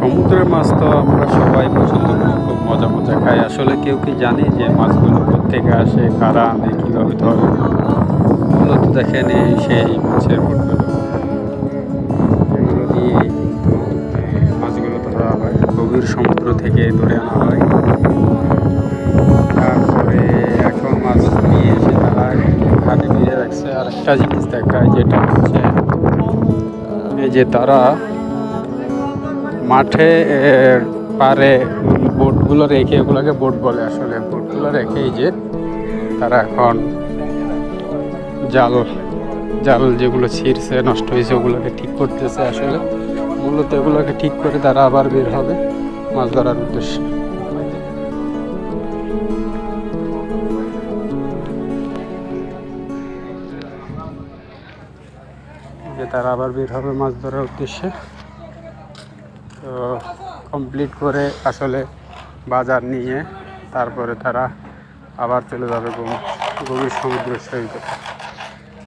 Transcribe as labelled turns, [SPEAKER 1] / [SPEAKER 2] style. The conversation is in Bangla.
[SPEAKER 1] সমুদ্রের মাছ তো আমরা সবাই পছন্দ করি, খুব মজা মজা খাই। আসলে কেউ কি জানে যে মাছগুলো কোত্থেকে আসে, কারা আনে, কীভাবে ধরে? মূলত দেখেন এই সেই মাছের বোটগুলো, এগুলো দিয়ে কিন্তু মাছগুলো ধরা হয়, গভীর সমুদ্র থেকে ধরে আনা হয়। তারপরে এখন মাছ নিয়ে এসে তারা ঘাটে বেঁধে রাখছে। আর একটা জিনিস দেখায়, যেটা হচ্ছে এই যে তারা মাঠে পারে বোটগুলো রেখে, এগুলোকে বোট বলে, আসলে বোটগুলো রেখে এই যে তারা এখন জাল জাল যেগুলো ছিঁড়ছে, নষ্ট হয়েছে, ওগুলোকে ঠিক করতেছে। আসলে মূলত এগুলোকে ঠিক করে তারা আবার বের হবে মাছ ধরার উদ্দেশ্যে। যে তারা আবার বের হবে মাছ ধরার উদ্দেশ্যে। তো কমপ্লিট করে আসলে বাজার নিয়ে তারপরে তারা আবার চলে যাবে গভীর সমুদ্র সৈকতে।